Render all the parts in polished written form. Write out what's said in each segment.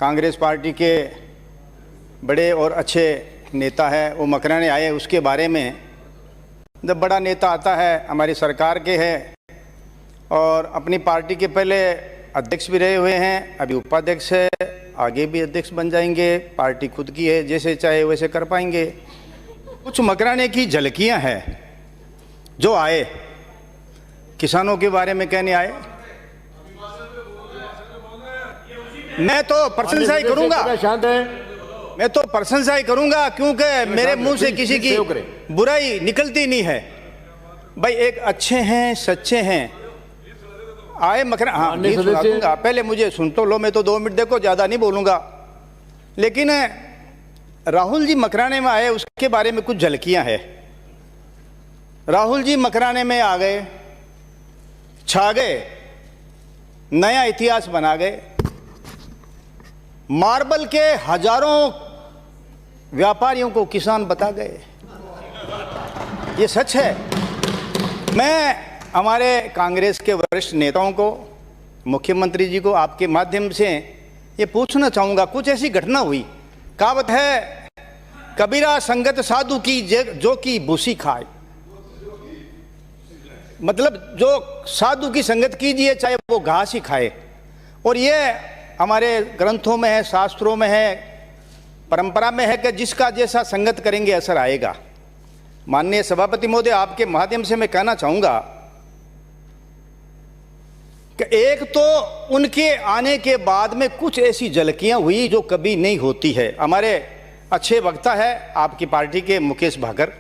Congress party के बड़े और अच्छे नेता है वो मकराने आए, उसके बारे में जब बड़ा नेता आता है हमारी सरकार के है और अपनी पार्टी के पहले अध्यक्ष भी रहे हुए हैं, अभी उपाध्यक्ष है, आगे भी अध्यक्ष बन जाएंगे, पार्टी खुद की है, जैसे चाहे वैसे कर पाएंगे। कुछ मकराने की झलकियां हैं जो आए किसानों के बारे में कहने आए। मैं तो प्रशंसा ही करूंगा, मैं तो प्रशंसा ही करूंगा क्योंकि मेरे मुंह से किसी की बुराई निकलती नहीं है। भाई एक अच्छे हैं, सच्चे हैं, आए मकराने। हाँ नहीं सुना दूंगा, पहले मुझे सुन तो लो, मैं तो 2 मिनट देखो, ज़्यादा नहीं बोलूँगा। लेकिन राहुल जी मकराने में आए उसके बारे में कुछ झलकियाँ हैं। राहुल जी मकराने में आ गए, छा गए, नया इतिहास बना गए। मार्बल के हजारों व्यापारियों को किसान बता गए, ये सच है। मैं हमारे कांग्रेस के वरिष्ठ नेताओं को, मुख्यमंत्री जी को आपके माध्यम से ये पूछना चाहूँगा, कुछ ऐसी घटना हुई, कहावत है कबीरा संगत साधु की जो की भूसी खाए, मतलब जो साधु की संगत कीजिए चाहे वो घास ही खाए। और ये हमारे ग्रंथों में है, शास्त्रों में है, परंपरा में है कि जिसका जैसा संगत करेंगे असर आएगा। माननीय सभापति महोदय, आपके माध्यम से मैं कहना चाहूँगा कि एक तो उनके आने के बाद में कुछ ऐसी झलकियाँ हुई जो कभी नहीं होती है। हमारे अच्छे वक्ता है आपकी पार्टी के मुकेश भाकर,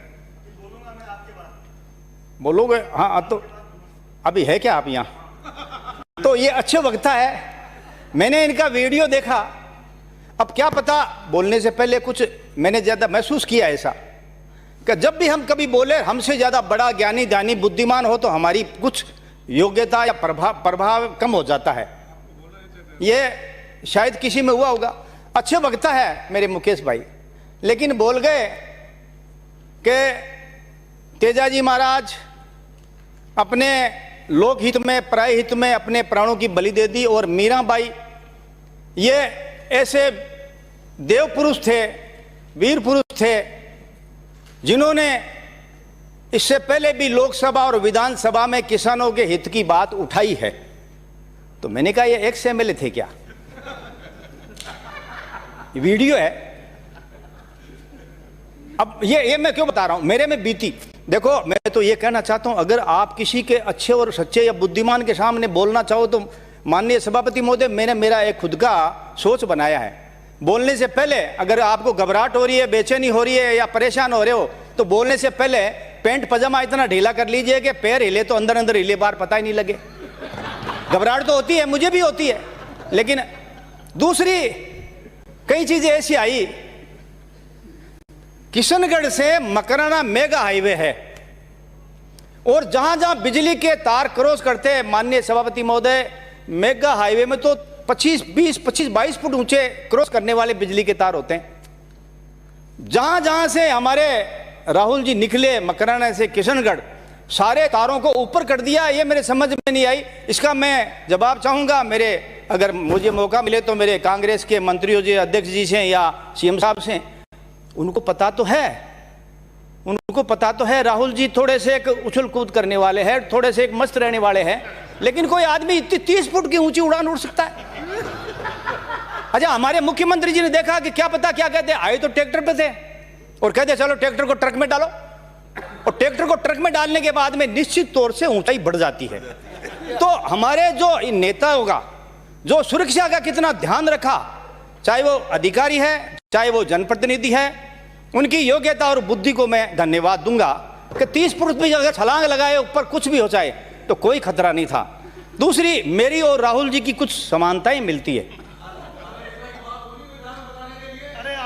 बोलोगे? हाँ तो अभी है क्या आप यहाँ? तो ये अच्छे वक्ता है, मैंने इनका वीडियो देखा। अब क्या पता, बोलने से पहले कुछ मैंने ज़्यादा महसूस किया ऐसा कि जब भी हम कभी बोले हमसे ज़्यादा बड़ा ज्ञानी दानी बुद्धिमान हो तो हमारी कुछ योग्यता या प्रभाव कम हो जाता है। ये शायद किसी में हुआ होगा। अच्छे वक्ता है मेरे मुकेश भाई, लेकिन बोल गए कि तेजाजी महाराज अपने लोकहित में, पराय हित में अपने प्राणों की बलि दे दी, और मीराबाई ये ऐसे देव पुरुष थे, वीर पुरुष थे जिन्होंने इससे पहले भी लोकसभा और विधानसभा में किसानों के हित की बात उठाई है। तो मैंने कहा ये एक्स एमएलए थे क्या? वीडियो है। अब ये मैं क्यों बता रहा हूं, मेरे में बीती। देखो मैं तो ये कहना चाहता हूं, अगर आप किसी के अच्छे और सच्चे या बुद्धिमान के सामने बोलना चाहो तो माननीय सभापति महोदय, मैंने मेरा एक खुद का सोच बनाया है। बोलने से पहले अगर आपको घबराहट हो रही है, बेचैनी हो रही है या परेशान हो रहे हो तो बोलने से पहले पैंट पजामा इतना ढीला कर लीजिए कि पैर हिले तो अंदर अंदर हिले, बाहर पता ही नहीं लगे। घबराहट तो होती है, मुझे भी होती है। लेकिन दूसरी कई चीजें ऐसी आई, किशनगढ़ से मकराना मेगा हाईवे है और जहां जहां बिजली के तार क्रॉस करते हैं माननीय सभापति महोदय, मेगा हाईवे में तो 25-22 फुट ऊंचे क्रॉस करने वाले बिजली के तार होते हैं। जहां जहां से हमारे राहुल जी निकले मकराना से किशनगढ़, सारे तारों को ऊपर कर दिया। ये मेरे समझ में नहीं आई, इसका मैं जवाब चाहूंगा। मेरे अगर मुझे मौका मिले तो मेरे कांग्रेस के मंत्रियों जी, अध्यक्ष जी से या सीएम साहब से, उनको पता तो है, उनको पता तो है राहुल जी थोड़े से एक उछल कूद करने वाले हैं, थोड़े से एक मस्त रहने वाले हैं। लेकिन कोई आदमी इतनी 30 फुट की ऊंची उड़ान उड़ सकता है? अच्छा, हमारे मुख्यमंत्री जी ने देखा कि क्या पता क्या कहते, आए तो ट्रैक्टर पे थे और कहते चलो ट्रैक्टर को ट्रक में डालो, और ट्रैक्टर को ट्रक में डालने के बाद में निश्चित तौर से ऊंचाई बढ़ जाती है। तो हमारे जो नेता होगा, जो सुरक्षा का कितना ध्यान रखा, चाहे वो अधिकारी है चाहे वो जनप्रतिनिधि है, उनकी योग्यता और बुद्धि को मैं धन्यवाद दूंगा कि 30 फुट भी अगर छलांग लगाए ऊपर कुछ भी हो जाए तो कोई खतरा नहीं था। दूसरी, मेरी और राहुल जी की कुछ समानताएं मिलती है।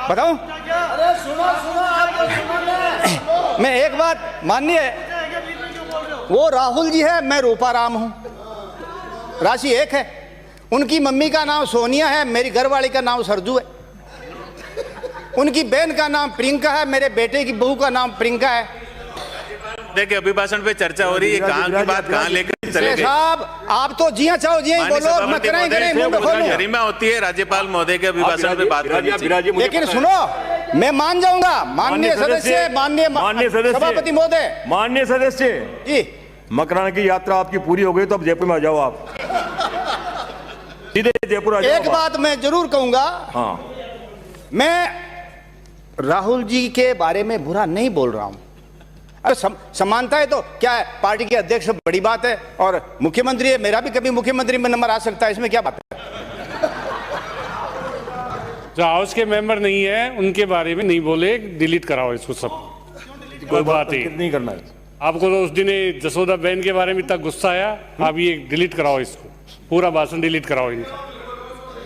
बताऊं? मैं एक बात माननीय, वो राहुल जी है, मैं रूपाराम हूं, राशि एक है। उनकी मम्मी का नाम सोनिया है, मेरी घरवाली का नाम सरजू है। उनकी बहन का नाम प्रियंका है, मेरे बेटे की बहू का नाम प्रियंका है। देखिए अभिभाषण पे चर्चा हो रही है, कहाँ की बात कहाँ लेकर चले गए साहब। आप तो जिया चाहो जिया ही बोलो, मैं गरिमा होती है राज्यपाल महोदय के अभिभाषण पे बात करनी। लेकिन सुनो, मैं मान जाऊंगा माननीय सदस्य, माननीय सभापति महोदय, माननीय सदस्य जी, मकराना की यात्रा आपकी पूरी हो गई तो अब जयपुर में आ जाओ, आप सीधे जयपुर आ जाओ। एक बात मैं जरूर कहूंगा, हाँ, मैं राहुल जी के बारे में बुरा नहीं बोल रहा हूं। अरे समानता है तो क्या है, पार्टी के अध्यक्ष बड़ी बात है और मुख्यमंत्री है, मेरा भी कभी मुख्यमंत्री में नंबर आ सकता है, इसमें क्या बात है। जो हाउस के मेंबर नहीं है उनके बारे में नहीं बोले, डिलीट कराओ इसको सब, कोई बात नहीं करना है। आपको तो उस दिन जसोदा बहन के बारे में इतना गुस्सा आया, आप ये डिलीट कराओ, इसको पूरा भाषण डिलीट कराओ, इनका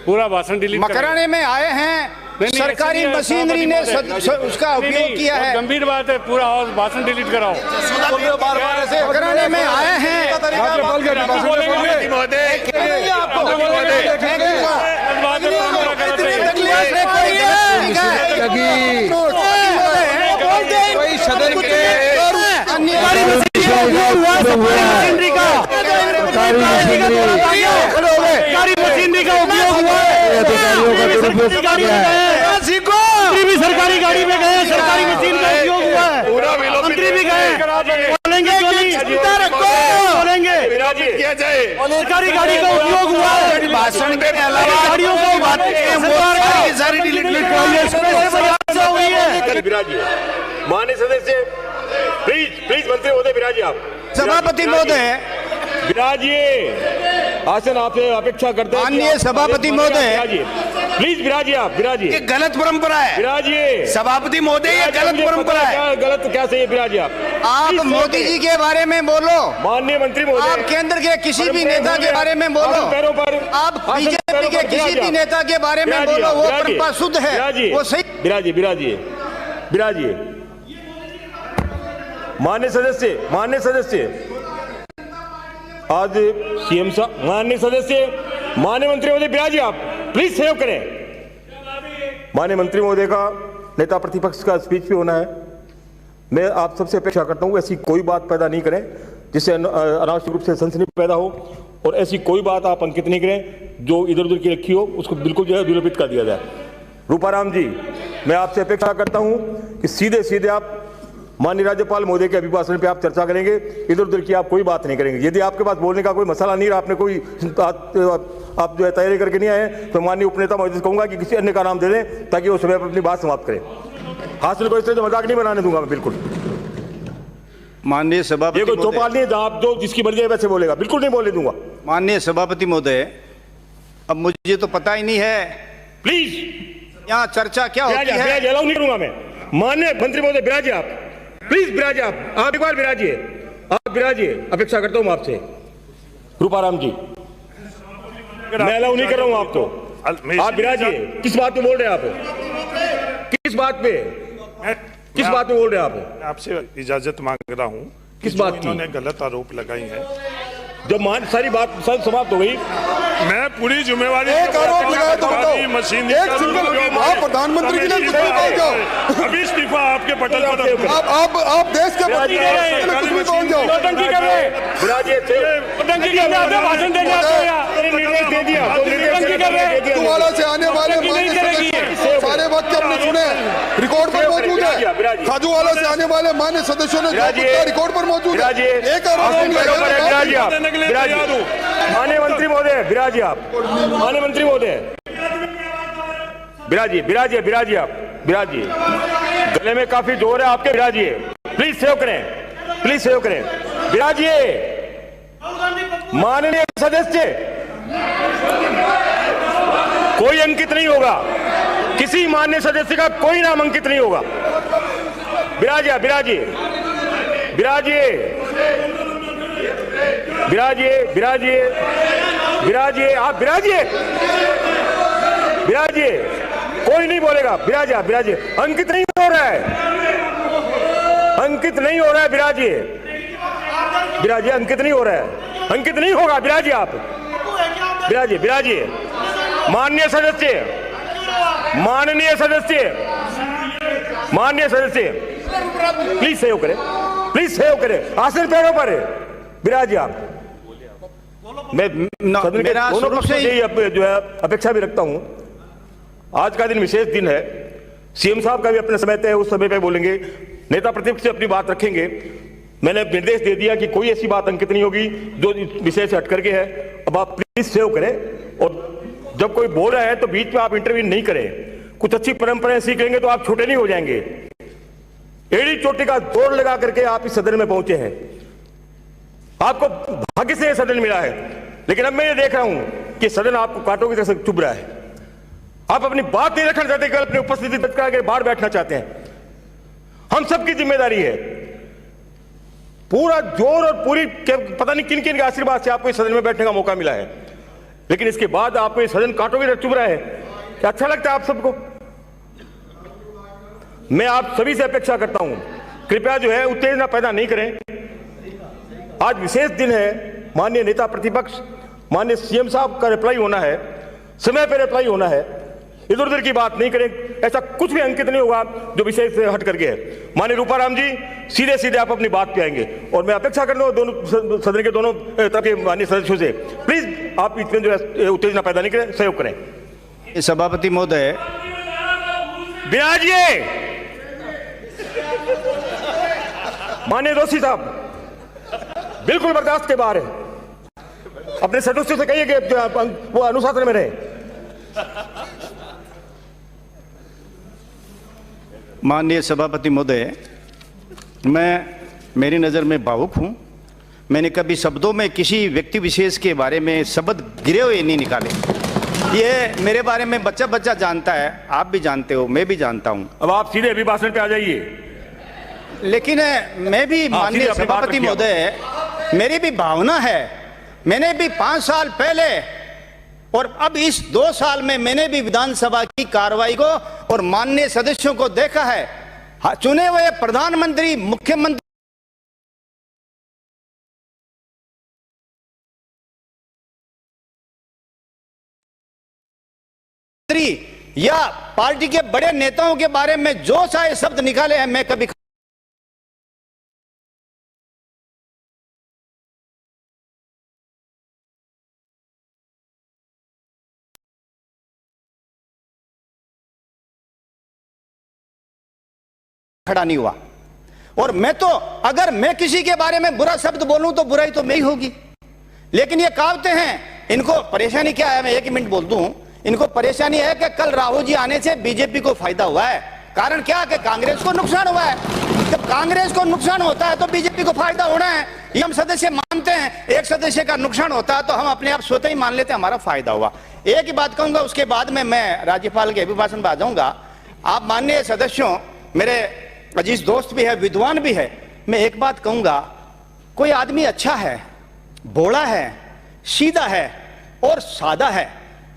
पूरा भाषण डिलीट। मकराने में आए हैं, सरकारी मशीनरी ने उसका उपयोग किया है, गंभीर बात है, पूरा भाषण डिलीट कराओ। मकराने में आए हैं, सरकारी गाड़ी में गए, सरकारी मशीन का उपयोग हुआ है, मंत्री भी गए, बोलेंगे किया जाए, सरकारी गाड़ी का उपयोग हुआ है, भाषण के अलावा गाड़ियों को बात सारी डिलीट हुई है। विराजिए माननीय सदस्य, प्लीज मंत्री महोदय विराजिए, आप सभापति महोदय विराजिए, आसन आपसे अपेक्षा करते हैं। माननीय सभापति महोदय प्लीज विराजिए, आप विराजिए। ये गलत परंपरा है, विराजिए सभापति महोदय, ये गलत परंपरा है। गलत क्या सही है, विराजिए आप मोदी जी के बारे में बोलो, माननीय मंत्री महोदय, आप केंद्र के किसी भी नेता के बारे में बोलो, पैरों पर आप बीजेपी के किसी भी नेता के बारे में बोलो, वो परंपरा शुद्ध है, वो सही। विराजिए विराजिए विराजिए। माननीय सदस्य आज सीएम साहब, माननीय सदस्य, माननीय मंत्री महोदय विराजिए, आप प्लीज सहयोग करें। माननीय मंत्री महोदय का नेता प्रतिपक्ष का स्पीच भी होना है। मैं आप सबसे अपेक्षा करता हूं ऐसी कोई बात पैदा नहीं करें जिससे अनावश्यक रूप से सनसनी पैदा हो, और ऐसी कोई बात आप अंकित नहीं करें जो इधर उधर की रखी हो, उसको बिल्कुल जो है विलोपित कर दिया जाए। रूपाराम जी, मैं आपसे अपेक्षा करता हूं कि सीधे सीधे आप माननीय राज्यपाल महोदय के अभिभाषण पे आप चर्चा करेंगे, इधर उधर की आप कोई बात नहीं करेंगे। यदि आपके पास बोलने का कोई मसला नहीं रहा, आपने कोई आप जो है तैयारी करके नहीं आए, तो माननीय उपनेता महोदय से कहूंगा कि किसी अन्य का नाम दे दें ताकि वो समय पर अपनी बात समाप्त करें। हासिल को इस तरह से मजाक नहीं बनाने दूंगा मैं, बिल्कुल। माननीय सभापति, ये कोई चौपाल नहीं है आप जो जिसकी मर्जी है वैसे बोलेगा, बिल्कुल नहीं बोलने दूंगा। माननीय सभापति महोदय, अब मुझे तो पता ही नहीं है प्लीज यहाँ चर्चा क्या होती है। अलाउ नहीं करूंगा मैं। माननीय मंत्री महोदय विराजिए, आप प्लीज विराजिए, आप एक बार विराजिए, आप विराजिए, अपेक्षा करता हूं आपसे। रूपाराम जी, मैं अलाउ नहीं कर रहा हूं आपको, आप विराजिए। किस बात पे बोल रहे हैं आप, किस बात पे बोल रहे हैं आप? आपसे इजाजत मांग रहा हूं। किस बात की? इन्होंने गलत आरोप लगाई है। जब सारी बात सब समाप्त हो गई, मैं पूरी जिम्मेवारी, एक आरोप लगाया तो बताओ, मशीन एक सिंगल, आप प्रधानमंत्री के लिए कुछ भी बोल जाओ, अभी इस्तीफा आपके पटल पर आप देश के कुछ भी बोल जाओ। भाषण दे खाजूवाला से आने वाले सारे वक्त हमने सुने, रिकॉर्ड पर मौजूद है। खाजूवाला से आने वाले मान्य सदस्यों ने रिकॉर्ड पर मौजूद है। एक आरोप, माननीय मंत्री महोदय विराजिए, आप माननीय मंत्री महोदय विराजिए, आप विराजिए। गले में काफी जोर है आपके, विराजिए, प्लीज सहयोग करें, विराजिए। माननीय सदस्य, कोई अंकित नहीं होगा, किसी माननीय सदस्य का कोई नाम अंकित नहीं होगा। विराजिए, आप विराजिए, कोई नहीं बोलेगा। विराजिए, अंकित नहीं हो रहा है, विराजिए, अंकित नहीं हो रहा है, अंकित नहीं होगा। विराजिए, आप विराजिए। माननीय सदस्य, प्लीज सहयोग करें, आसन पैरों पर है। विराजिए, आप मैं सदन के मेरा दोनों शुरू पक्षों से से यही जो है अपेक्षा भी रखता हूं। आज का दिन विशेष दिन है, सीएम साहब का भी अपने समय तय, उस समय पे बोलेंगे, नेता प्रतिपक्ष से अपनी बात रखेंगे। मैंने निर्देश दे दिया कि कोई ऐसी बात अंकित नहीं होगी जो इस विषय से हट करके है। अब आप प्लीज सेव करें, और जब कोई बोल रहा है तो बीच में आप इंटरव्यू नहीं करें। कुछ अच्छी परंपराएं सीख लेंगे तो आप छोटे नहीं हो जाएंगे। एड़ी चोटी का जोर लगा करके आप इस सदन में पहुंचे हैं, आपको भाग्य से सदन मिला है। लेकिन अब मैं ये देख रहा हूं कि सदन आपको कांटों की तरह से चुभ रहा है। आप अपनी बात नहीं रखना चाहते, केवल अपनी उपस्थिति दर्ज करा के बाहर बैठना चाहते हैं। हम सबकी जिम्मेदारी है, पूरा जोर और पूरी पता नहीं किन किन के आशीर्वाद से आपको इस सदन में बैठने का मौका मिला है। लेकिन इसके बाद आपको ये सदन कांटों की तरह चुभ रहा है। क्या अच्छा लगता है आप सबको? मैं आप सभी से अपेक्षा करता हूं, कृपया जो है उत्तेजना पैदा नहीं करें। आज विशेष दिन है, माननीय नेता प्रतिपक्ष, माननीय सीएम साहब का रिप्लाई होना है, समय पर रिप्लाई होना है। इधर उधर की बात नहीं करें, ऐसा कुछ भी अंकित नहीं होगा जो विषय से हट करके है। माननीय रूपाराम जी, सीधे सीधे आप अपनी बात पे आएंगे, और मैं अपेक्षा कर रहा हूं दोनों सदन के दोनों तरफ के माननीय सदस्यों से, प्लीज आप इसमें जो है उत्तेजना पैदा नहीं करें, सहयोग करें। सभापति महोदय, बिराजिए। माननीय दोषी साहब, बिल्कुल बर्दाश्त के बाहर है। अपने सदस्यों से कहिए कि वो अनुशासन में रहे। माननीय सभापति महोदय, मेरी नज़र में भावुक हूँ। मैंने कभी शब्दों में किसी व्यक्ति विशेष के बारे में शब्द गिरे हुए नहीं निकाले। ये मेरे बारे में बच्चा बच्चा जानता है, आप भी जानते हो, मैं भी जानता हूँ। अब आप सीधे अभिभाषण पे आ जाइए। लेकिन मैं भी माननीय सभापति महोदय, मेरी भी भावना है। मैंने भी 5 साल पहले और अब इस 2 साल में मैंने भी विधानसभा की कार्रवाई को और माननीय सदस्यों को देखा है। चुने हुए प्रधानमंत्री, मुख्यमंत्री या पार्टी के बड़े नेताओं के बारे में जो चाहे शब्द निकाले हैं, मैं कभी खड़ा नहीं हुआ। और मैं तो, अगर मैं किसी के बारे में बुरा शब्द बोलूं तो बुराई तो मैं ही होगी। लेकिन ये कहावतें हैं, इनको परेशानी क्या है, मैं 1 मिनट बोल दूं। इनको परेशानी है कि कल राहुल जी आने से बीजेपी को फायदा हुआ है। कारण क्या कि कांग्रेस को नुकसान हुआ है। जब कांग्रेस को नुकसान होता है तो बीजेपी को फायदा होना है, ये हम सदस्य मानते हैं। एक सदस्य का नुकसान होता है तो हम अपने आप स्वतः ही मान लेते हैं हमारा फायदा हुआ। एक ही बात कहूंगा, उसके बाद में मैं राज्यपाल के अभिभाषण पर आ जाऊंगा। आप माननीय सदस्यों, मेरे अजीज दोस्त भी है, विद्वान भी है, मैं एक बात कहूंगा, कोई आदमी अच्छा है, भोला है, सीधा है और सादा है,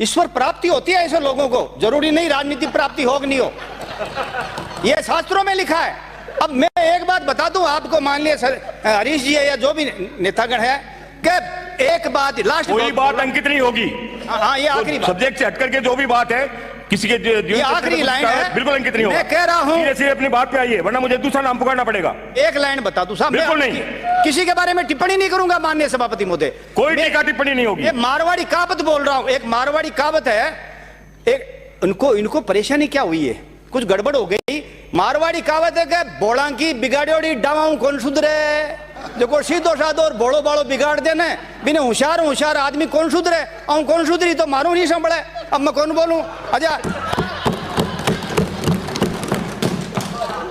ईश्वर प्राप्ति होती है ऐसे लोगों को। जरूरी नहीं राजनीति प्राप्ति हो कि नहीं हो, यह शास्त्रों में लिखा है। अब मैं एक बात बता दूं आपको, माननीय हरीश जी है या जो भी नेतागण है, कि एक बात लास्ट, कोई बात अंकित नहीं होगी। हाँ, ये आखिरी बात, सब्जेक्ट से हट करके जो भी बात है किसी के ये आखिरी लाइन है, बिल्कुल अंकित नहीं होगा। मैं कह रहा हूं, सीधे अपनी बात पे आइए, वरना मुझे दूसरा नाम पुकारना पड़ेगा। एक लाइन बता दूं साहब, बिल्कुल नहीं, किसी के बारे में टिप्पणी नहीं करूंगा माननीय सभापति महोदय। कोई टीका टिप्पणी नहीं होगी। ये मारवाड़ी कहावत बोल रहा हूं, एक मारवाड़ी कहावत है। एक इनको परेशानी क्या हुई है, कुछ गड़बड़ हो गई। मारवाड़ी कहावत है कि बोला की बिगाड़ोड़ी डावाऊं कौन सुधरे, जो सीधो साधो और बोलो बाड़ो बिगाड़ देने, बिना होशियार आदमी कौन सुधरे, और कौन सुधरी तो मारू नहीं संभले। अब मैं कौन बोलूं? अच्छा,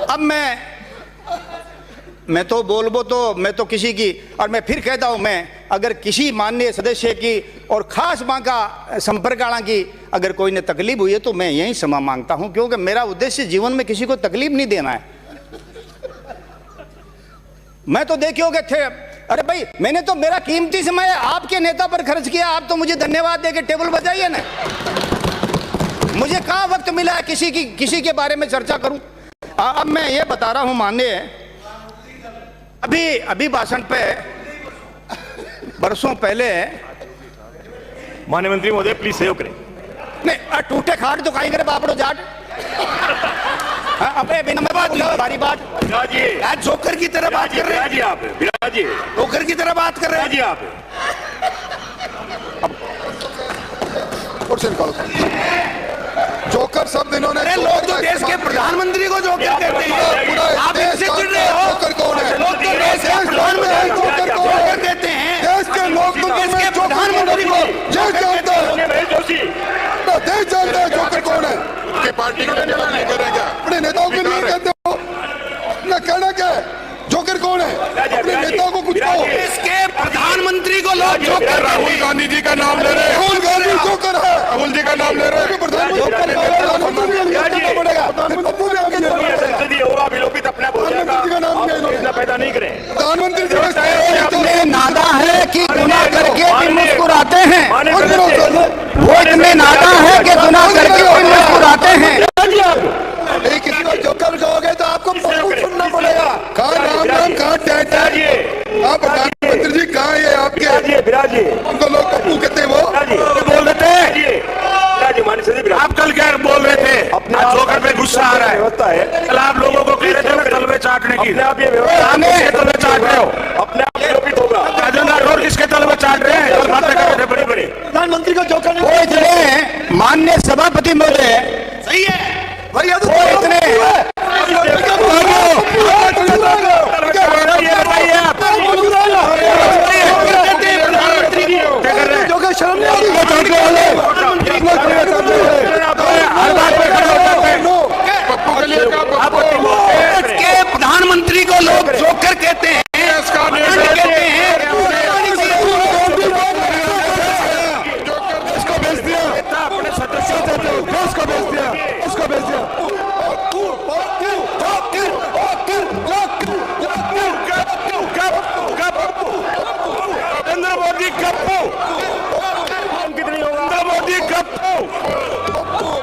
अब मैं तो बोलबो तो मैं तो किसी की, और मैं फिर कहता हूं, मैं अगर किसी माननीय सदस्य की और खास मां का संपर्क आना की अगर कोई ने तकलीफ हुई है तो मैं यही क्षमा मांगता हूं, क्योंकि मेरा उद्देश्य जीवन में किसी को तकलीफ नहीं देना है। मैं तो देखियो कि थे, अरे भाई मैंने तो मेरा कीमती समय आपके नेता पर खर्च किया, आप तो मुझे धन्यवाद देके टेबल बजाइए ना। मुझे कहां वक्त मिला है किसी के बारे में चर्चा करूं। अब मैं ये बता रहा हूं, माननीय अभी भाषण पे बरसों पहले, माननीय मंत्री महोदय प्लीज सहयोग करें। नहीं, टूटे खाट तो कहीं करे बापड़ो जाट, अपने बिना बारी बात जोकर की तरह बात कर रहे हैं। आप जोकर की तरह बात कर रहे हैं आप। एयरपोर्ट से निकालो। जोकर शब्द इन्होंने लोग तो देश के प्रधानमंत्री को जोकर कहते हैं, आप इससे चिढ़ रहे हो। जोकर कौन है? लोग तो देश के प्रधानमंत्री को जोकर कहते हैं। देश के लोग तो देश के प्रधानमंत्री को देश जानता है, देश जानता है जोकर कौन है। पार्टी के नेता नहीं करेगा, अपने नेताओं के लिए कहते हो ना, कहना क्या है? जोकर कौन है? अपने नेताओं को कुछ कहो। देश के प्रधानमंत्री को लोग जोकर राहुल गांधी जी का नाम ले रहे हैं, राहुल गांधी जोकर है, राहुल जी का नाम ले रहे हैं। प्रधानमंत्री होगा विलोपित अपना का नाम पैदा नहीं करें। प्रधानमंत्री इतने नादा है कि गुनाह करके भी मुस्कुराते हैं, वो इतने नादा है कि गुनाह करके भी मुस्कुराते हैं। किसी को जोकर कहोगे तो आपको सुनना पड़ेगा। कहाँ राम राम, कहाँ आप प्रधानमंत्री जी कहाँ ये आपके उनको लोग पप्पू कहते हैं, वो बोल देते हैं। आप कल क्या बोल रहे थे? अपने जोकर पे गुस्सा आ रहा है, कल आप लोगों को कह रहे थे तलवे चाटने की, तलवे चाट रहे हो, अपने आप विलोपित होगा। राजेंद्र राठौर किसके तलवे चाट रहे हैं? कल बातें कर रहे थे बड़ी बड़ी। प्रधानमंत्री को जोकर वो इतने माननीय सभापति महोदय, सही है, वो इतने जोकर शर्म नहीं आती। के प्रधानमंत्री को लोग जोकर कहते हैं, कहते हैं। इसको भेज दिया, अपने सदस्यों से उसको भेज दिया, उसको भेज दिया। नरेंद्र मोदी गप्पू, कितनी होगा? नरेंद्र मोदी गप्पू,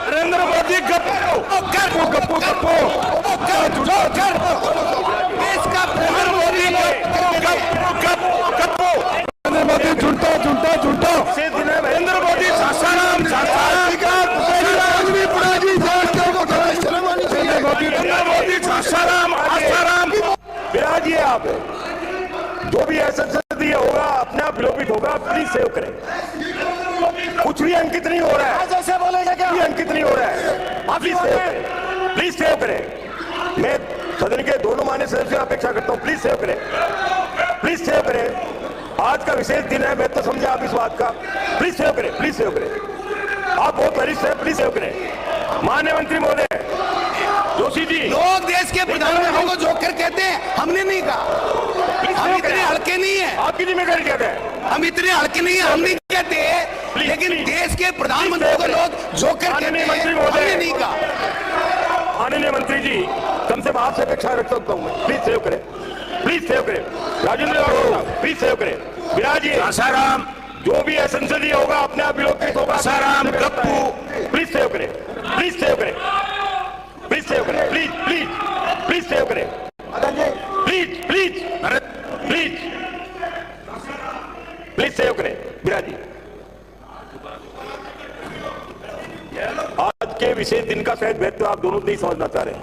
नरेंद्र मोदी गप्पू, गप्पू गप्पू गप्पू, देश का प्रधानमंत्री गप्पू, नरेंद्र मोदी झूठा झूठा झूठा। नरेंद्र मोदी सासाराम, नरेंद्र मोदी सासाराम, आसाराम। बिराजिए आप, जो भी ऐसा संसदीय होगा अपने आप विलोपित होगा। प्लीज सेव करें, कुछ भी अंकित नहीं हो रहा है, जैसे बोलेगा क्या? अंकित नहीं हो रहा है। प्लीज सेव करें। मैं सदन के दोनों माननीय सदस्यों अपेक्षा करता हूं, प्लीज सेव करें, प्लीज सेव करें। आज का विशेष दिन है, मैं तो समझे आप इस बात का। प्लीज सेव करें, प्लीज सेव करें। आप बहुत वरिष्ठ हैं, प्लीज सेव करें। माननीय मंत्री महोदय जोशी जी, लोग देश के प्रधानमंत्री को जोकर कहते हैं, हमने नहीं कहा। हम इतने हल्के नहीं है, आपकी जिम्मेदारी क्या है? हम इतने हल्के नहीं है, हम नहीं कहते, लेकिन देश के प्रधानमंत्री को लोग जोकर कहते हैं, हमने नहीं कहा। माननीय मंत्री जी, कम से कम आपसे अपेक्षा रख सकता हूँ मैं, प्लीज सेव करें, प्लीज सेव करें। राजेंद्र राठौर प्लीज सेव करें। विराजिए सासाराम, जो भी है संसदीय होगा अपने आप विलोपित होगा। सासाराम गप्पू, प्लीज सेव करें, प्लीज सेव करें, प्लीज सेव करें, प्लीज प्लीज प्लीज सेव करें, please please please please save करें। विराजी, आज के विशेष दिन का शायद महत्व आप दोनों नहीं समझना चाह रहे हैं।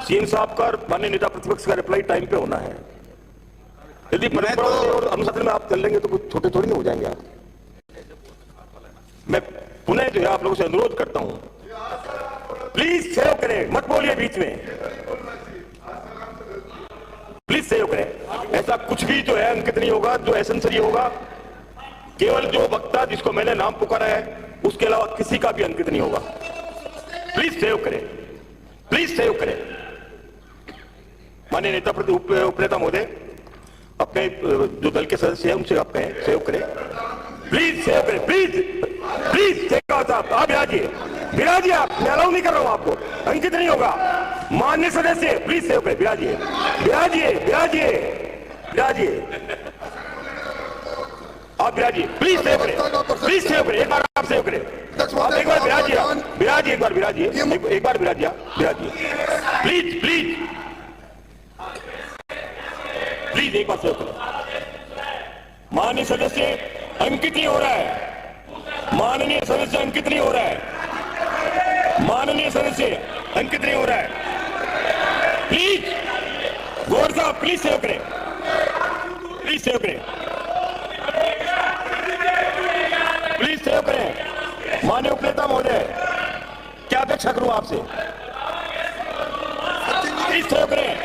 सीएम साहब का और माननीय नेता प्रतिपक्ष का रिप्लाई टाइम पे होना है। यदि परंपरा और अनुशासन में आप चल लेंगे तो कुछ छोटे थोड़ी नहीं हो जाएंगे आप। मैं पुनः जो है आप लोगों से अनुरोध करता हूं, प्लीज सेव करें, मत बोलिए बीच में, प्लीज सेव करें। ऐसा कुछ भी जो है अंकित नहीं होगा, जो एसेंसरी होगा। केवल जो वक्ता जिसको मैंने नाम पुकारा है उसके अलावा किसी का भी अंकित नहीं होगा। प्लीज सेव करें, प्लीज सेव करें। माननीय नेता उपनेता महोदय, अपने जो दल के सदस्य हैं उनसे आप कहें सेव करें, प्लीज सेव करें, प्लीज प्लीज। साहब आप विराजिए, विराजिए, आप मैं अलाउ नहीं कर रहा हूं आपको, अंकित नहीं होगा। माननीय सदस्य प्लीज सेव करें, विराजिए, विराजिए, विराजिए, विराजिए, आप विराजिए, प्लीज सेव करें, प्लीज सेव करें। एक बार आप सेव करें, आप एक बार विराजिए, विराजिए, एक बार विराजिए, एक बार विराजिए, विराजिए, प्लीज प्लीज प्लीज, एक बार सेव करें। माननीय सदस्य अंकित नहीं हो रहा है, माननीय सदस्य अंकित नहीं हो रहा है, माननीय सदस्य अंकित नहीं हो रहा है। प्लीज गौर साहब प्लीज सेव करें, प्लीज सेव करें, प्लीज सेव करें, माननीय उपनेता महोदय, क्या अपेक्षा करूं आपसे? प्लीज सहयोग करें,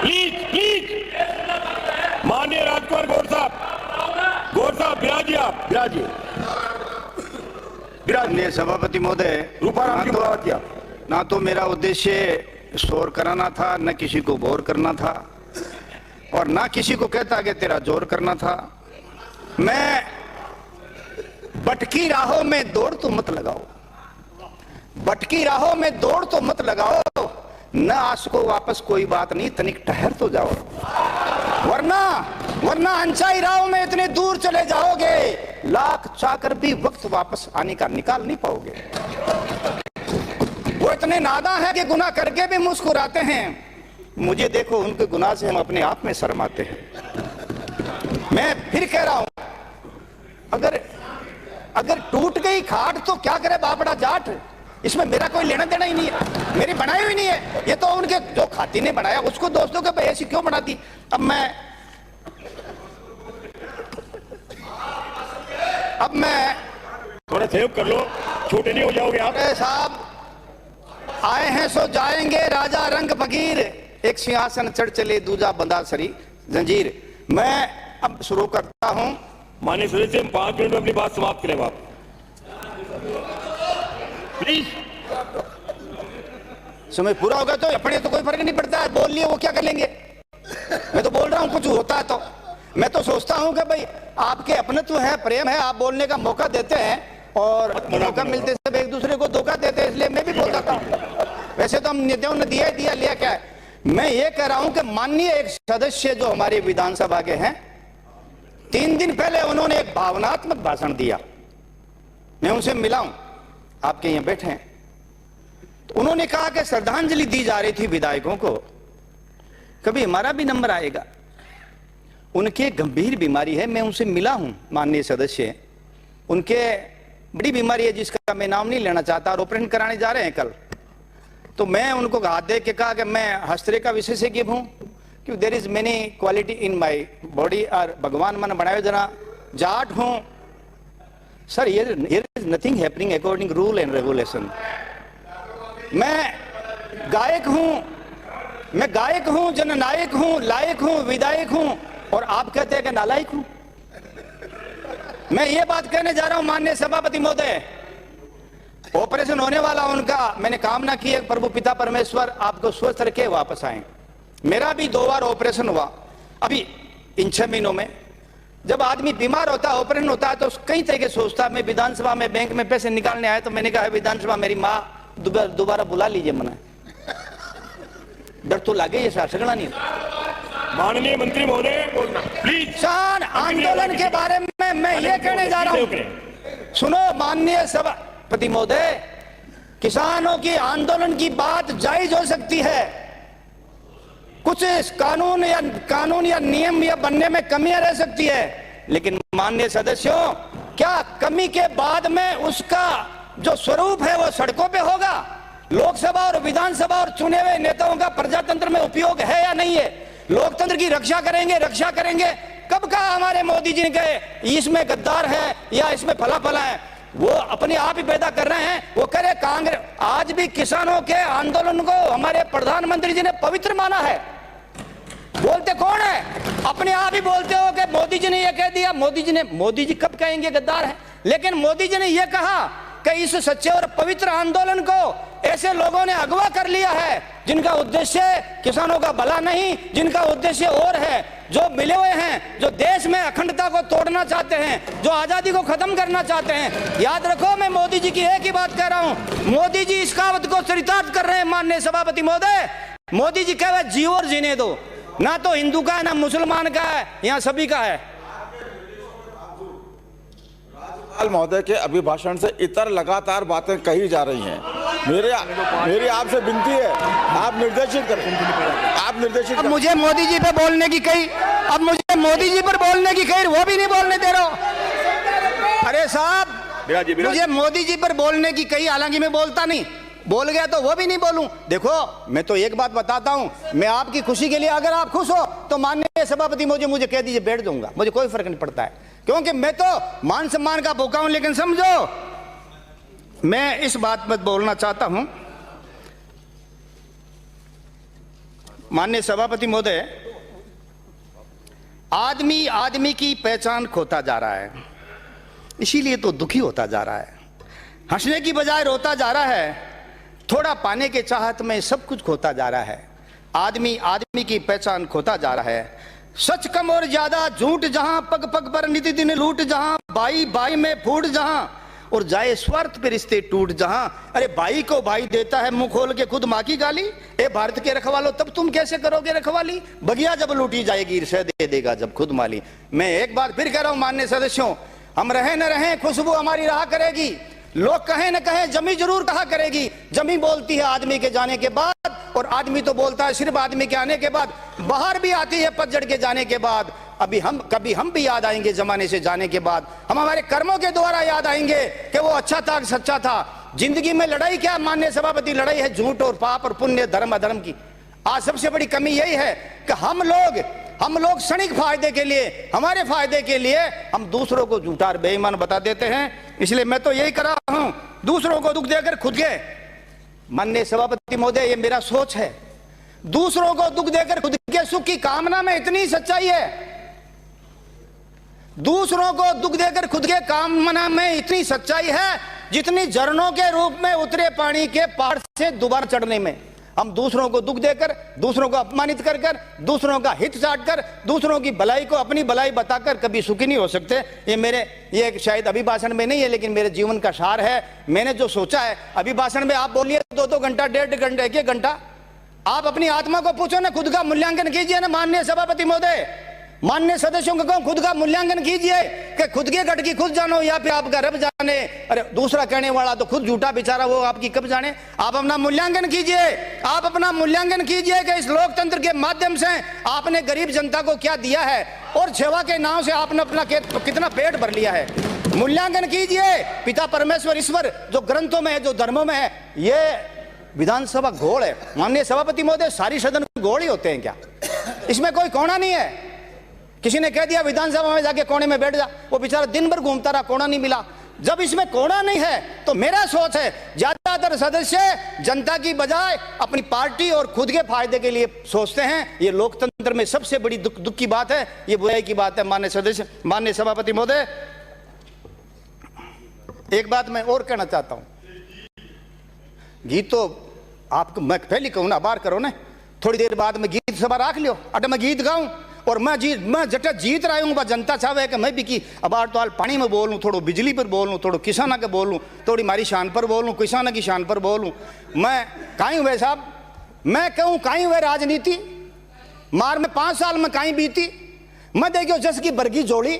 प्लीज प्लीज। माननीय राजकुमार गौर साहब विराजिए, आप विराजिए। माननीय सभापति महोदय, रूपाराम की बात किया। ना तो मेरा उद्देश्य शोर कराना था, न किसी को बोर करना था, और ना किसी को कहता कि तेरा जोर करना था। मैं भटकी राहों में दौड़ तो मत लगाओ, भटकी राहों में दौड़ तो मत लगाओ, न आसको वापस कोई बात नहीं, तनिक ठहर तो जाओ, वरना अनचाही राहों में इतने दूर चले जाओगे, लाख चाहकर भी वक्त वापस आने का निकाल नहीं पाओगे। वो इतने नादां हैं कि गुनाह करके भी मुस्कुराते हैं। मुझे देखो, उनके गुनाह से हम अपने आप में शर्माते हैं। मैं फिर कह रहा हूं, अगर टूट गई खाट तो क्या करे बापड़ा जाट, इसमें मेरा कोई लेना देना ही नहीं है, मेरी बनाई हुई नहीं है। ये तो उनके जो खाती ने बनाया, उसको दोस्तों के ऐसी क्यों बनाती। अब मैं थोड़ा सहयोग कर लो, छोटे नहीं हो जाओगे आप। साहब आए हैं सो जाएंगे, राजा रंग फकीर, एक सिंहासन चढ़ चले दूजा बंदा सरी जंजीर। मैं अब शुरू करता हूं। माननीय सदस्य, 5 मिनट में अपनी बात समाप्त करें आप, प्लीज। समय पूरा होगा तो अपने तो कोई फर्क नहीं पड़ता है, बोल लिए वो क्या कर लेंगे। मैं तो बोल रहा हूं, कुछ होता है तो मैं तो सोचता हूं कि भाई आपके अपनत्व है, प्रेम है, आप बोलने का मौका देते हैं, और मौका मिलते सब एक दूसरे को धोखा देते हैं, इसलिए मैं भी बोल जाता हूं। वैसे तो हम नित्यों ने दिया लिया क्या है। मैं ये कह रहा हूं कि माननीय एक सदस्य जो हमारे विधानसभा के हैं, 3 दिन पहले उन्होंने एक भावनात्मक भाषण दिया। मैं उनसे मिला हूं, आपके यहां बैठे हैं। तो उन्होंने कहा कि श्रद्धांजलि दी जा रही थी विधायकों को, कभी हमारा भी नंबर आएगा। उनके गंभीर बीमारी है, मैं उनसे मिला हूं माननीय सदस्य, उनके बड़ी बीमारी है जिसका मैं नाम नहीं लेना चाहता, और ऑपरेशन कराने जा रहे हैं कल। तो मैं उनको हाथ दे के कहा कि मैं हस्तरे का विशेषज्ञ हूं, कि there is many quality in my body, और भगवान मन बनाए जरा जाट हूं sir, here is nothing happening according rule and regulation. मैं गायक हूं, जननायक हूं, लायक हूं, विधायक हूं, और आप कहते हैं कि नालायक हूं। मैं ये बात कहने जा रहा हूं माननीय सभापति महोदय, ऑपरेशन होने वाला उनका, मैंने कामना की है प्रभु पिता परमेश्वर आपको स्वस्थ रखे, वापस आए। मेरा भी 2 बार ऑपरेशन हुआ अभी इन 6 महीनों में। जब आदमी बीमार होता है, ऑपरेशन होता है, तो कई तरह के सोचता है। मैं विधानसभा में बैंक में पैसे निकालने आया तो मैंने कहा विधानसभा मेरी माँ दोबारा बुला लीजिए, मना डर तो लागे, ये सगड़ा नहीं। माननीय मंत्री महोदय, प्लीज। किसान आंदोलन के बारे में मैं ये कहने जा रहा हूं, सुनो माननीय सभापति महोदय, किसानों की आंदोलन की बात जायज हो सकती है, कुछ कानून या नियम या बनने में कमियां रह सकती है, लेकिन माननीय सदस्यों, क्या कमी के बाद में उसका जो स्वरूप है वो सड़कों पे होगा? लोकसभा और विधानसभा और चुने हुए नेताओं का प्रजातंत्र में उपयोग है या नहीं है? लोकतंत्र की रक्षा करेंगे। कब कहा हमारे मोदी जी ने कहे इसमें गद्दार है या इसमें फला है? वो अपने आप ही पैदा कर रहे हैं। वो करे कांग्रेस, आज भी किसानों के आंदोलन को हमारे प्रधानमंत्री जी ने पवित्र माना है। बोलते कौन है? अपने आप ही बोलते हो कि मोदी जी ने यह कह दिया। मोदी जी कब कहेंगे गद्दार है? लेकिन मोदी जी ने यह कहा कि इस सच्चे और पवित्र आंदोलन को ऐसे लोगों ने अगवा कर लिया है जिनका उद्देश्य किसानों का भला नहीं, जिनका उद्देश्य और है, जो मिले हुए हैं, जो देश में अखंडता को तोड़ना चाहते हैं, जो आजादी को खत्म करना चाहते हैं। याद रखो, मैं मोदी जी की एक ही बात कह रहा हूं, मोदी जी इस कहावत को चरितार्थ कर रहे हैं। माननीय सभापति महोदय, मोदी जी कह रहे जियो और जीने दो, ना तो हिंदू का है ना मुसलमान का है, यहाँ सभी का है। महोदय के अभिभाषण से इतर लगातार बातें कही जा रही हैं। मेरी आपसे विनती है, आप निर्देशित करें। अब मुझे मोदी जी पे बोलने की कही, अब मुझे मोदी जी पर बोलने की कही, वो भी नहीं बोलने दे रहा हूं। अरे साहब, मुझे मोदी जी पर बोलने की कही, हालांकि मैं बोलता नहीं, बोल गया तो वो भी नहीं बोलूं। देखो मैं तो एक बात बताता हूं, मैं आपकी खुशी के लिए, अगर आप खुश हो तो माननीय सभापति मुझे कह दीजिए, बैठ जाऊंगा, मुझे कोई फर्क नहीं पड़ता है, क्योंकि मैं तो मान सम्मान का भूखा हूं। लेकिन समझो, मैं इस बात पर बोलना चाहता हूं, माननीय सभापति महोदय, आदमी आदमी की पहचान खोता जा रहा है, इसीलिए तो दुखी होता जा रहा है, हंसने की बजाय रोता जा रहा है, थोड़ा पाने के चाहत में सब कुछ खोता जा रहा है, आदमी आदमी की पहचान खोता जा रहा है। सच कम और ज्यादा झूठ जहां, पग पग पर नित्य दिन लूट जहां, भाई भाई में फूट जहां, और जाए स्वार्थ पे रिश्ते टूट जहां। अरे भाई को भाई देता है मुंह खोल के खुद माँ की गाली, ए भारत के रखवालो तब तुम कैसे करोगे रखवाली, बगिया जब लूटी जाएगी ईर्ष्या दे देगा जब खुद माली। मैं एक बार फिर कह रहा हूं माननीय सदस्यों, हम रहे न रहे खुशबू हमारी रहा करेगी, लोग कहें न कहें जमी जरूर कहा करेगी। जमी बोलती है आदमी के जाने के बाद, और आदमी तो बोलता है सिर्फ आदमी के आने के बाद, बाहर भी आती है पतझड़ के जाने के बाद। कभी हम भी याद आएंगे जमाने से जाने के बाद, हम हमारे कर्मों के द्वारा याद आएंगे कि वो अच्छा था, सच्चा था। जिंदगी में लड़ाई क्या माननीय सभापति, लड़ाई है झूठ और पाप और पुण्य, धर्म अधर्म की। आज सबसे बड़ी कमी यही है कि हम लोग क्षणिक फायदे के लिए, हमारे फायदे के लिए हम दूसरों को झूठा और बेईमान बता देते हैं। इसलिए मैं तो यही कर रहा हूं, दूसरों को दुख देकर खुद के, माननीय सभापति महोदय ये मेरा सोच है, दूसरों को दुख देकर खुद के सुख की कामना में इतनी सच्चाई है, दूसरों को दुख देकर खुद के कामना में इतनी सच्चाई है जितनी झरनों के रूप में उतरे पानी के पहाड़ से दोबारा चढ़ने में। हम दूसरों को दुख देकर, दूसरों को अपमानित कर कर, दूसरों का हित चाट कर, दूसरों की भलाई को अपनी भलाई बताकर कभी सुखी नहीं हो सकते। ये शायद अभिभाषण में नहीं है, लेकिन मेरे जीवन का सार है। मैंने जो सोचा है, अभिभाषण में आप बोलिए 2-2 घंटा, 1.5 घंटा, 1-1 घंटा, आप अपनी आत्मा को पूछो ना, खुद का मूल्यांकन कीजिए ना माननीय सभापति महोदय, माननीय सदस्यों को कहूं खुद का मूल्यांकन कीजिए कि खुद के गट की खुद जानो या फिर आपका रब जाने। अरे दूसरा कहने वाला तो खुद झूठा बेचारा, वो आपकी कब जाने। आप अपना मूल्यांकन कीजिए, आप अपना मूल्यांकन कीजिए कि इस लोकतंत्र के माध्यम से आपने गरीब जनता को क्या दिया है, और सेवा के नाम से आपने अपना कितना पेट भर लिया है। मूल्यांकन कीजिए। पिता परमेश्वर ईश्वर जो ग्रंथों में है, जो धर्मों में है, ये विधानसभा घोड़ है माननीय सभापति महोदय, सारी सदन घोड़ ही होते हैं क्या? इसमें कोई कोना नहीं है। किसी ने कह दिया विधानसभा में जाके कोने में बैठ जा, वो बेचारा दिन भर घूमता रहा, कोना नहीं मिला। जब इसमें कोना नहीं है तो मेरा सोच है ज्यादातर सदस्य जनता की बजाय अपनी पार्टी और खुद के फायदे के लिए सोचते हैं। ये लोकतंत्र में सबसे बड़ी दुख की बात है, ये बुराई की बात है। माननीय सभापति महोदय, एक बात मैं और कहना चाहता हूं। गीत तो आपको मैं पहले कहूं ना, बार करो ना, थोड़ी देर बाद में गीत सभा रख लियो, अगर मैं गीत गाऊं और मैं जटा जीत रहा हूँ, जनता चाहे कि मैं भी की अब तो हाल पानी में बोलूँ, थोड़ा बिजली पर बोलूँ, थोड़ा किसाना के बोलूँ, थोड़ी मारी शान पर बोलूँ, किसाना की शान पर बोलूँ। मैं कहीं हुए साहब, मैं कहूँ कहीं हुए राजनीति मार में 5 साल में कहीं बीती। मैं देखियो जस की बरगी जोड़ी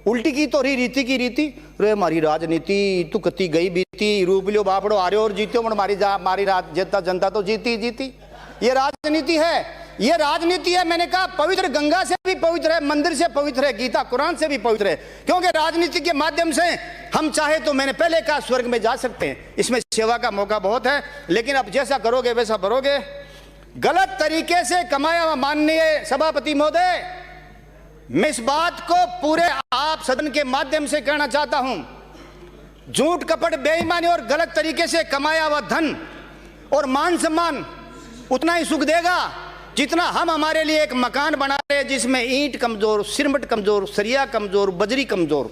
उल्टी की तो रीति की रीति, रे मारी राजनीति तू कती गई बीती, रूप लियो बापड़ो आ रहे और जीत्यो मारी रात जेता जनता तो जीती। ये राजनीति है, ये राजनीति है। मैंने कहा पवित्र गंगा से भी पवित्र है, मंदिर से पवित्र है, गीता कुरान से भी पवित्र है, क्योंकि राजनीति के माध्यम से हम चाहे तो मैंने पहले कहा स्वर्ग में जा सकते हैं। इसमें सेवा का मौका बहुत है, लेकिन अब जैसा करोगे वैसा भरोगे। गलत तरीके से कमाया हुआ माननीय सभापति महोदय, मैं इस बात को पूरे आप सदन के माध्यम से कहना चाहता हूं, झूठ कपट बेईमानी और गलत तरीके से कमाया हुआ धन और मान सम्मान उतना ही सुख देगा जितना हम हमारे लिए एक मकान बना रहे हैं जिसमें ईंट कमजोर, सिरमट कमजोर, सरिया कमजोर, बजरी कमजोर।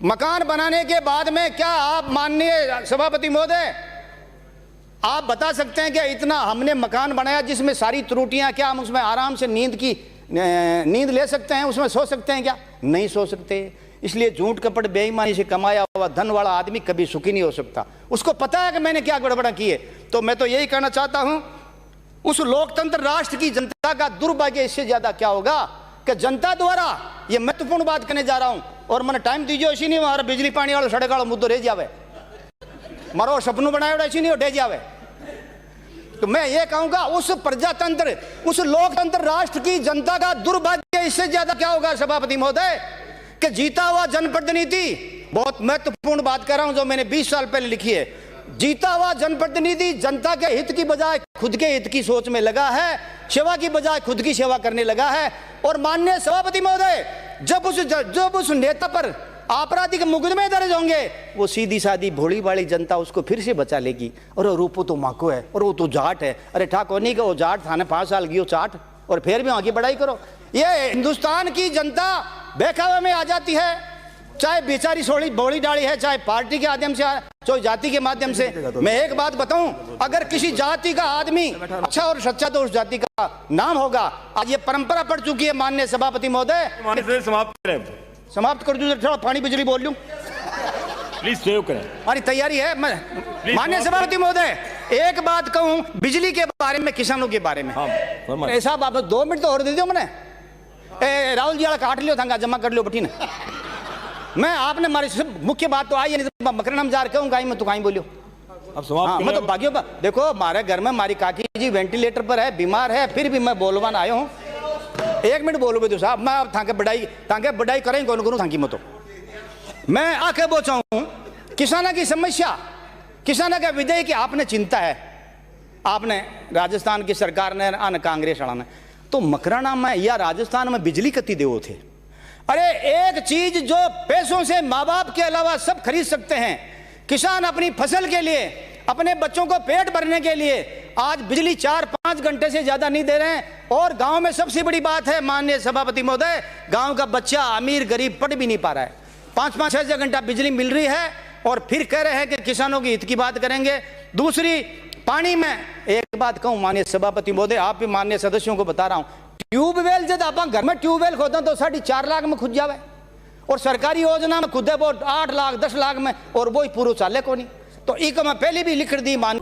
मकान बनाने के बाद में क्या आप माननीय सभापति महोदय आप बता सकते हैं कि इतना हमने मकान बनाया जिसमें सारी त्रुटियां, क्या हम उसमें आराम से नींद ले सकते हैं, उसमें सो सकते हैं क्या? नहीं सो सकते। इसलिए झूठ कपट बेईमानी से कमाया हुआ धन वाला आदमी कभी सुखी नहीं हो सकता। उसको पता है कि मैंने क्या गड़बड़ा की है। तो मैं तो यही कहना चाहता हूं, उस लोकतंत्र राष्ट्र की जनता का दुर्भाग्य इससे ज्यादा क्या होगा कि जनता द्वारा ये महत्वपूर्ण बात करने जा रहा हूं, और मैंने टाइम दीजिए इसी नहीं हमारा बिजली पानी वाला सड़क वाला मुद्दो रह जावे, मारो सपनों बनाया इसी नहीं डे जावे। तो मैं ये कहूंगा उस प्रजातंत्र, उस लोकतंत्र राष्ट्र की जनता का दुर्भाग्य इससे ज्यादा क्या होगा सभापति महोदय कि जीता हुआ जनप्रतिनिधि, बहुत महत्वपूर्ण बात कर रहा हूं जो मैंने 20 साल पहले लिखी है, जीता हुआ जनप्रतिनिधि जनता के हित की बजाय खुद के हित की सोच में लगा है, सेवा की बजाय खुद की सेवा करने लगा है। और माननीय सभापति महोदय, जब उस नेता पर आपराधिक मुकदमे दर्ज होंगे, वो सीधी सादी भोली भाली जनता उसको फिर से बचा लेगी। और रूपो तो माको है और वो तो जाट है। अरे ठाकुर नहीं का वो जाट थाने 5 साल गियो चाट और फिर भी वहां की बड़ाई करो। ये हिंदुस्तान की जनता बहकावे में आ जाती है, चाहे बेचारी सोड़ी बोली डाली है, चाहे पार्टी के माध्यम से, चाहे जाति के माध्यम से। मैं एक बात बताऊं, अगर किसी जाति का आदमी अच्छा और सच्चा तो उस जाति का नाम होगा। आज ये परंपरा पड़ चुकी है। माननीय सभापति महोदय, समाप्त कर दूं, थोड़ा पानी बिजली बोल लूं, प्लीज सेव करें। हमारी तैयारी है। माननीय सभापति महोदय, एक बात कहूं बिजली के बारे में, किसानों के बारे में। ऐसा आप 2 मिनट तो और दे दो मैंने। राहुल जी वाला काट लियो था, जमा कर लियो बठी ने। मैं आपने हमारी मुख्य बात तो आई है, नहीं तो मकरन हम जार कहूँ मैं तो कहीं बोलियो। हाँ, मैं तो भाग्यों पर देखो, हमारे घर में हमारी काकी जी वेंटिलेटर पर है, बीमार है, फिर भी मैं बोलवान आया हूँ। 1 मिनट बोलोगे तो साहब, मैं अब थाके बढ़ाई करें कौन करूँ थाकी। मैं आके बोचा हूँ किसानों की समस्या, किसानों का विधेय की आपने चिंता है। आपने राजस्थान की सरकार ने आन कांग्रेस वाला ने तो मकराना में या राजस्थान में बिजली कति देवो थे। अरे एक चीज जो पैसों से माँ बाप के अलावा सब खरीद सकते हैं, किसान अपनी फसल के लिए, अपने बच्चों को पेट भरने के लिए आज बिजली 4-5 घंटे से ज्यादा नहीं दे रहे हैं। और गांव में सबसे बड़ी बात है माननीय सभापति महोदय, गांव का बच्चा अमीर गरीब पढ़ भी नहीं पा रहा है। 5-5, 6 घंटा बिजली मिल रही है और फिर कह रहे हैं कि किसानों की हित की बात करेंगे। दूसरी, पानी में एक बात कहूं माननीय सभापति महोदय, आप भी माननीय सदस्यों को बता रहा हूं, ट्यूबवेल जब आप घर में ट्यूबवेल खोदे तो 4.5 लाख में खुद जावे और सरकारी योजना में खुदे वो 8 लाख 10 लाख में, और वो ही पूरा चाले को नहीं। तो एक मैं पहले भी लिख दी मान